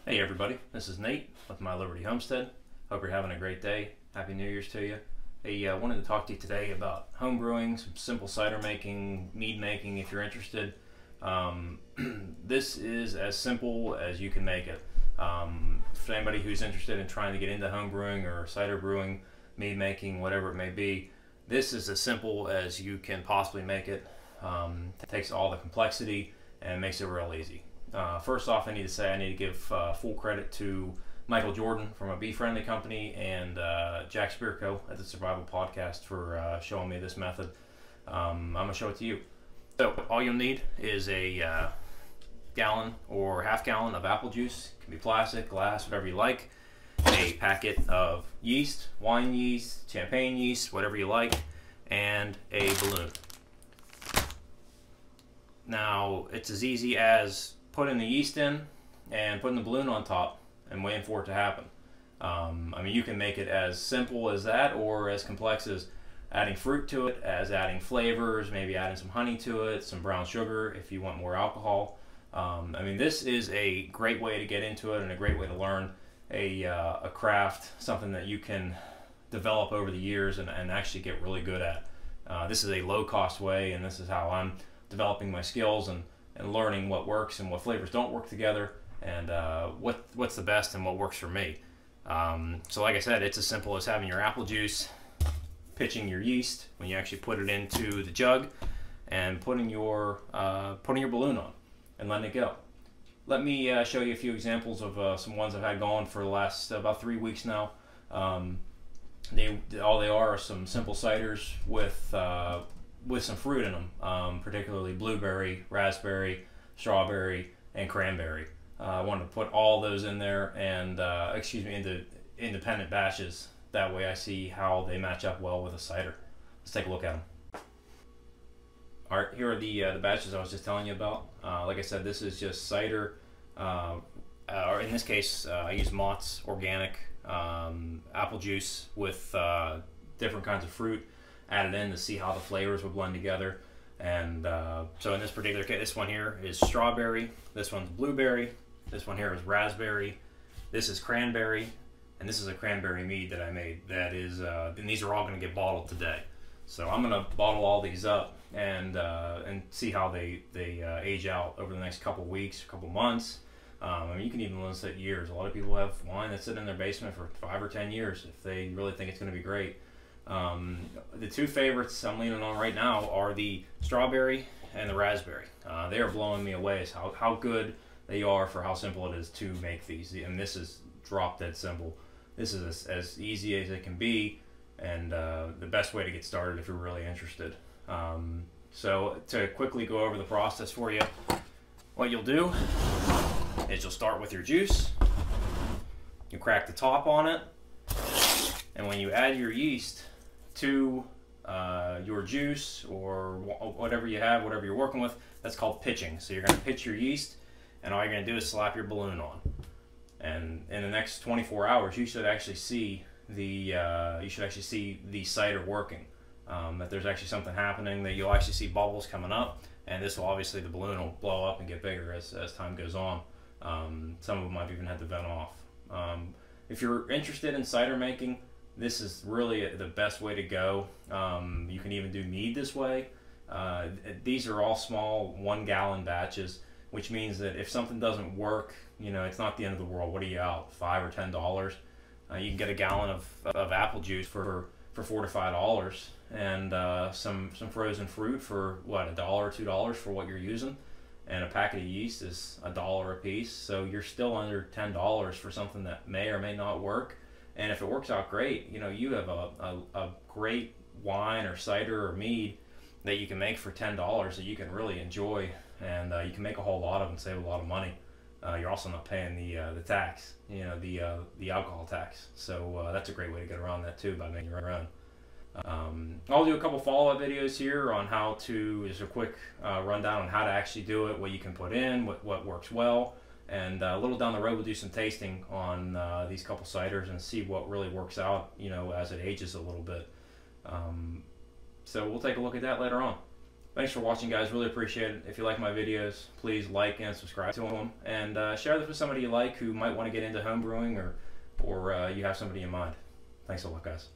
Hey everybody, this is Nate with My Liberty Homestead. Hope you're having a great day. Happy New Year's to you. Hey, I wanted to talk to you today about home brewing, some simple cider making, mead making if you're interested. This is as simple as you can make it. For anybody who's interested in trying to get into home brewing or cider brewing, mead making, whatever it may be, this is as simple as you can possibly make it. It takes all the complexity and makes it real easy. First off, I need to say I need to give full credit to Michael Jordan from a Bee Friendly company and Jack Spirco at the Survival Podcast for showing me this method. I'm going to show it to you. So all you'll need is a gallon or half gallon of apple juice. It can be plastic, glass, whatever you like. A packet of yeast, wine yeast, champagne yeast, whatever you like, and a balloon. Now, it's as easy as putting the yeast in and putting the balloon on top and waiting for it to happen. I mean, you can make it as simple as that or as complex as adding fruit to it, as adding flavors, maybe adding some honey to it, some brown sugar if you want more alcohol. I mean, this is a great way to get into it and a great way to learn a craft, something that you can develop over the years and actually get really good at. This is a low-cost way, and this is how I'm developing my skills and learning what works and what flavors don't work together, and what's the best and what works for me. So like I said, it's as simple as having your apple juice, pitching your yeast when you actually put it into the jug, and putting your balloon on and letting it go. Let me show you a few examples of some ones I've had going for the last about 3 weeks now. All they are some simple ciders with some fruit in them, particularly blueberry, raspberry, strawberry, and cranberry. I wanted to put all those in there and into independent batches. That way I see how they match up well with a cider. Let's take a look at them. All right, here are the batches I was just telling you about. Like I said, this is just cider, or in this case, I use Mott's organic apple juice with different kinds of fruit added in to see how the flavors will blend together. And so in this particular case, this one here is strawberry, this one's blueberry, this one here is raspberry, this is cranberry, and this is a cranberry mead that I made. That is, and these are all going to get bottled today. So I'm going to bottle all these up and see how they age out over the next couple weeks, couple months. I mean, you can even list it years. A lot of people have wine that's sitting in their basement for 5 or 10 years if they really think it's going to be great. The two favorites I'm leaning on right now are the strawberry and the raspberry. They are blowing me away as how good they are for how simple it is to make these. And this is drop dead simple. This is as easy as it can be, and the best way to get started if you're really interested. So to quickly go over the process for you, what you'll do is you'll start with your juice, you crack the top on it, and when you add your yeast to your juice or whatever you have, whatever you're working with, that's called pitching. So you're going to pitch your yeast, and all you're going to do is slap your balloon on. And in the next 24 hours, you should actually see the cider working. That there's actually something happening, that you'll actually see bubbles coming up, and this will obviously, the balloon will blow up and get bigger as time goes on. Some of them might even have to vent off. If you're interested in cider making, this is really the best way to go. You can even do mead this way. These are all small 1 gallon batches, which means that if something doesn't work, it's not the end of the world. What are you out, $5 or $10? You can get a gallon of apple juice for $4 to $5, and some frozen fruit for what, $1 or $2 for what you're using, and a packet of yeast is $1 a piece. So you're still under $10 for something that may or may not work. And if it works out great, you have a great wine or cider or mead that you can make for $10 that you can really enjoy, and you can make a whole lot of and save a lot of money. You're also not paying the tax, the alcohol tax. So that's a great way to get around that too, by making your own. I'll do a couple follow-up videos here on how to, just a quick rundown on how to actually do it, what you can put in, what works well, and a little down the road we'll do some tasting on these couple ciders and see what really works out, as it ages a little bit. So we'll take a look at that later on. Thanks for watching, guys. Really appreciate it. If you like my videos, please like and subscribe to them, and share this with somebody you like who might want to get into home brewing, or you have somebody in mind. Thanks a lot, guys.